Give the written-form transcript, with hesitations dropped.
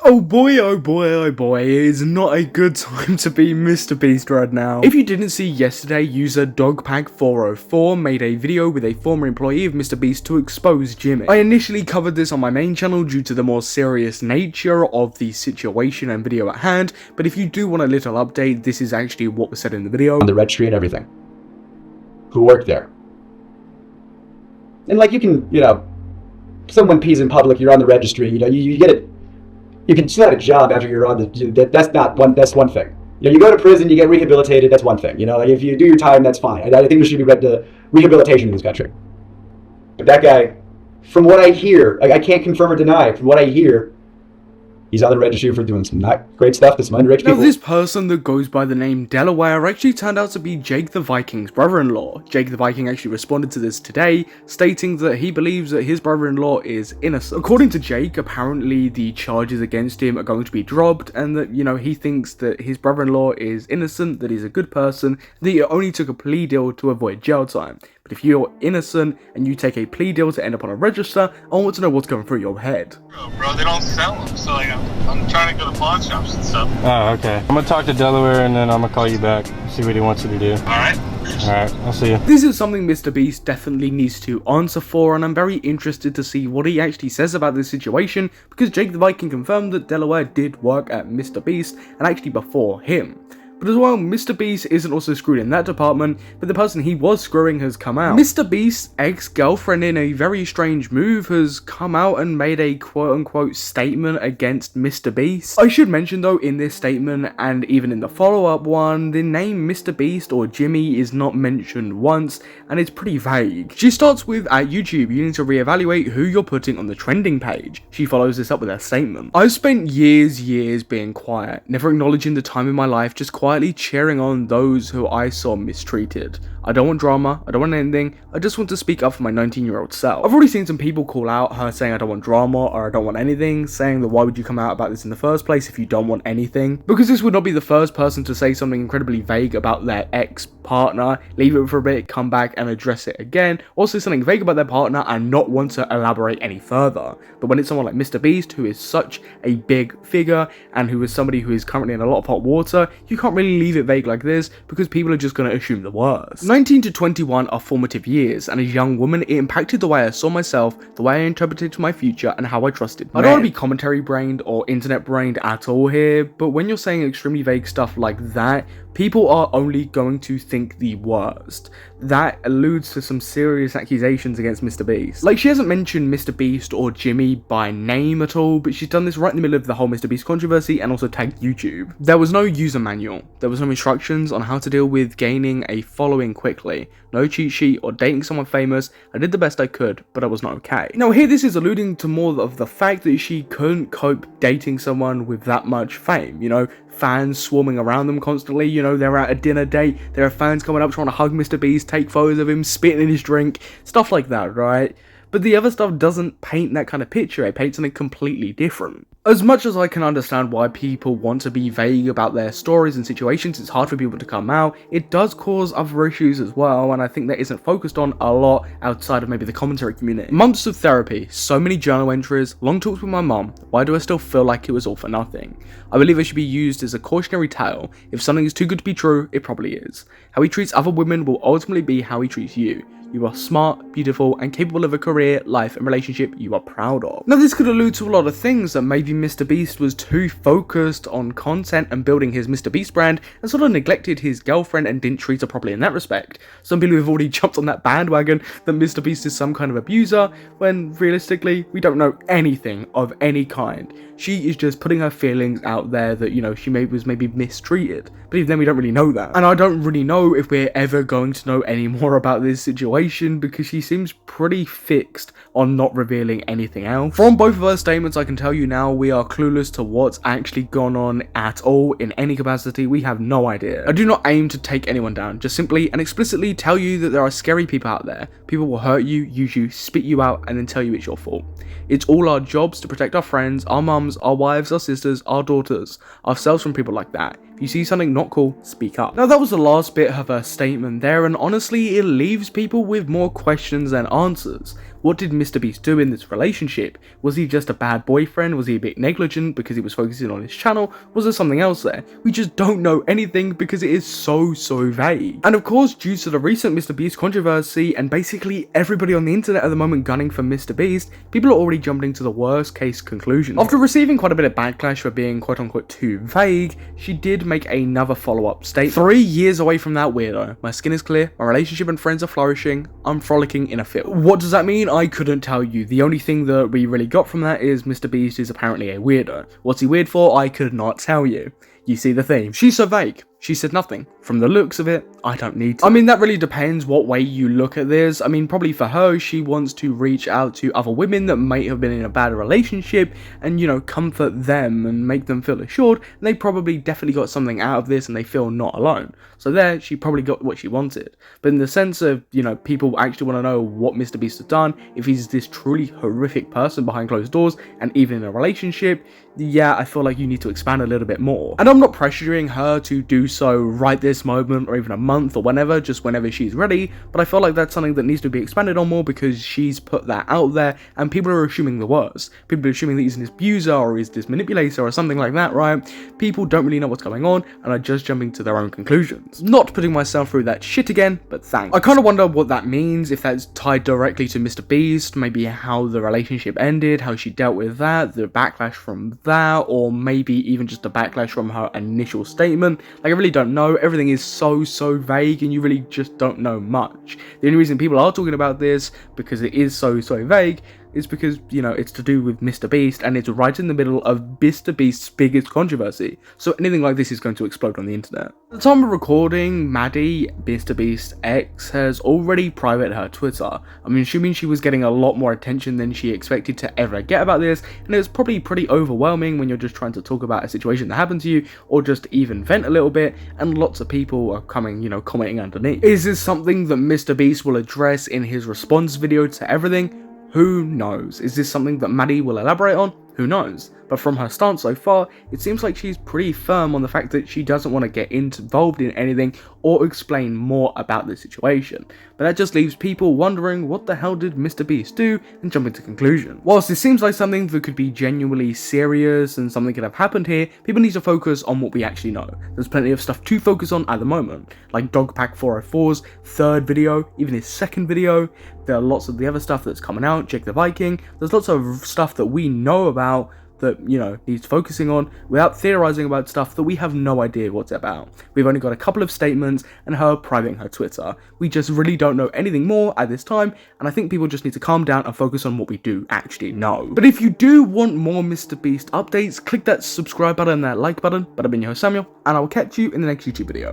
Oh boy, oh boy, oh boy, it is not a good time to be MrBeast right now. If you didn't see yesterday, user Dogpack404 made a video with a former employee of MrBeast to expose Jimmy. I initially covered this on my main channel due to the more serious nature of the situation and video at hand, but if you do want a little update, this is actually what was said in the video. On the registry and everything. Who worked there. And like you can, someone pees in public, you're on the registry, you get it. You can still have a job after you're on the, that's one thing. You go to prison, you get rehabilitated, that's one thing. Like if you do your time, that's fine. I think there should be rehabilitation in this country. But that guy, from what I hear, I can't confirm or deny, from what I hear, he's on the registry for doing some not great stuff to some underage people. Now, this person that goes by the name Delaware actually turned out to be Jake the Viking's brother-in-law. Jake the Viking actually responded to this today, stating that he believes that his brother-in-law is innocent. According to Jake, apparently the charges against him are going to be dropped, and that, he thinks that his brother-in-law is innocent, that he's a good person, that he only took a plea deal to avoid jail time. But if you're innocent and you take a plea deal to end up on a register, I want to know what's going through your head. Bro, they don't sell them, so I'm trying to go to pawn shops and stuff. Oh, okay. I'm gonna talk to Delaware and then I'm gonna call you back, see what he wants you to do. Alright. Alright, I'll see you. This is something MrBeast definitely needs to answer for, and I'm very interested to see what he actually says about this situation, because Jake the Viking confirmed that Delaware did work at MrBeast, and actually before him. But as well, MrBeast isn't also screwed in that department, but the person he was screwing has come out. MrBeast's ex-girlfriend, in a very strange move, has come out and made a quote-unquote statement against MrBeast. I should mention though, in this statement, and even in the follow-up one, the name MrBeast or Jimmy is not mentioned once, and it's pretty vague. She starts with, at YouTube, you need to reevaluate who you're putting on the trending page. She follows this up with a statement. I've spent years being quiet, never acknowledging the time in my life, just quietly cheering on those who I saw mistreated. I don't want drama, I don't want anything, I just want to speak up for my 19-year-old self. I've already seen some people call out her saying I don't want drama or I don't want anything, saying that why would you come out about this in the first place if you don't want anything? Because this would not be the first person to say something incredibly vague about their ex-partner, leave it for a bit, come back and address it again, or say something vague about their partner and not want to elaborate any further. But when it's someone like MrBeast, who is such a big figure and who is somebody who is currently in a lot of hot water, you can't really leave it vague like this because people are just going to assume the worst. 19 to 21 are formative years, and as a young woman it impacted the way I saw myself, the way I interpreted my future, and how I trusted men. I don't want to be commentary brained or internet brained at all here, but when you're saying extremely vague stuff like that, people are only going to think the worst. That alludes to some serious accusations against MrBeast. Like, she hasn't mentioned MrBeast or Jimmy by name at all, but she's done this right in the middle of the whole MrBeast controversy and also tagged YouTube. There was no user manual. There was no instructions on how to deal with gaining a following quickly. No cheat sheet or dating someone famous. I did the best I could, but I was not okay. Now here this is alluding to more of the fact that she couldn't cope dating someone with that much fame, fans swarming around them constantly, they're at a dinner date, there are fans coming up trying to hug MrBeast, take photos of him, spitting in his drink, stuff like that, right? But the other stuff doesn't paint that kind of picture, it paints something completely different. As much as I can understand why people want to be vague about their stories and situations, it's hard for people to come out, it does cause other issues as well, and I think that isn't focused on a lot outside of maybe the commentary community. Months of therapy, so many journal entries, long talks with my mum, why do I still feel like it was all for nothing? I believe it should be used as a cautionary tale. If something is too good to be true, it probably is. How he treats other women will ultimately be how he treats you. You are smart, beautiful, and capable of a career, life, and relationship you are proud of. Now this could allude to a lot of things, that maybe MrBeast was too focused on content and building his MrBeast brand and sort of neglected his girlfriend and didn't treat her properly in that respect. Some people have already jumped on that bandwagon that MrBeast is some kind of abuser, when realistically, we don't know anything of any kind. She is just putting her feelings out there that, she was maybe mistreated. But even then, we don't really know that. And I don't really know if we're ever going to know any more about this situation, because she seems pretty fixed on not revealing anything else. From both of her statements, I can tell you now, we are clueless to what's actually gone on at all in any capacity. We have no idea. I do not aim to take anyone down, just simply and explicitly tell you that there are scary people out there. People will hurt you, use you, spit you out, and then tell you it's your fault. It's all our jobs to protect our friends, our mums, our wives, our sisters, our daughters, ourselves from people like that. If you see something not cool, speak up. Now that was the last bit of her statement there, and honestly it leaves people with more questions than answers. What did MrBeast do in this relationship? Was he just a bad boyfriend? Was he a bit negligent because he was focusing on his channel? Was there something else there? We just don't know anything because it is so vague. And of course, due to the recent MrBeast controversy and basically everybody on the internet at the moment gunning for MrBeast, people are already jumping to the worst case conclusion. After receiving quite a bit of backlash for being quote unquote too vague, she did make another follow-up statement. 3 years away from that weirdo. My skin is clear, my relationship and friends are flourishing, I'm frolicking in a field. What does that mean? I couldn't tell you. The only thing that we really got from that is MrBeast is apparently a weirdo. What's he weird for? I could not tell you. You see the theme. She's so vague. She said nothing. From the looks of it, I don't need to. I mean, that really depends what way you look at this. I mean, probably for her, she wants to reach out to other women that might have been in a bad relationship and, you know, comfort them and make them feel assured. And they probably definitely got something out of this and they feel not alone. So there, she probably got what she wanted. But in the sense of, you know, people actually want to know what MrBeast has done, if he's this truly horrific person behind closed doors and even in a relationship, yeah, I feel like you need to expand a little bit more. And I'm not pressuring her to do so right this moment or even a month or whenever, just whenever she's ready, but I feel like that's something that needs to be expanded on more because she's put that out there and people are assuming the worst. People are assuming that he's an abuser or he's this manipulator or something like that, right? People don't really know what's going on and are just jumping to their own conclusions. Not putting myself through that shit again, but thanks. I kind of wonder what that means, if that's tied directly to MrBeast, maybe how the relationship ended, how she dealt with that, the backlash from that, or maybe even just a backlash from her initial statement. Like, I really don't know. Everything is so vague and you really just don't know much. The only reason people are talking about this, because it is so vague, is because, you know, it's to do with MrBeast and it's right in the middle of MrBeast's biggest controversy. So anything like this is going to explode on the internet. At the time of recording, Maddy, MrBeast's ex, has already privated her Twitter. I'm assuming she was getting a lot more attention than she expected to ever get about this, and it was probably pretty overwhelming when you're just trying to talk about a situation that happened to you or just even vent a little bit, and lots of people are coming, you know, commenting underneath. Is this something that MrBeast will address in his response video to everything? Who knows? Is this something that Maddy will elaborate on? Who knows? But from her stance so far, it seems like she's pretty firm on the fact that she doesn't want to get involved in anything or explain more about the situation. But that just leaves people wondering, what the hell did MrBeast do, and jumping to conclusion. Whilst it seems like something that could be genuinely serious and something could have happened here, people need to focus on what we actually know. There's plenty of stuff to focus on at the moment, like Dogpack 404's third video, even his second video. There are lots of the other stuff that's coming out, Jake the Viking. There's lots of stuff that we know about that, you know, needs focusing on without theorizing about stuff that we have no idea what's about. We've only got a couple of statements and her privating her Twitter. We just really don't know anything more at this time, and I think people just need to calm down and focus on what we do actually know. But if you do want more MrBeast updates, click that subscribe button and that like button. But I've been your host Samuel, and I will catch you in the next YouTube video.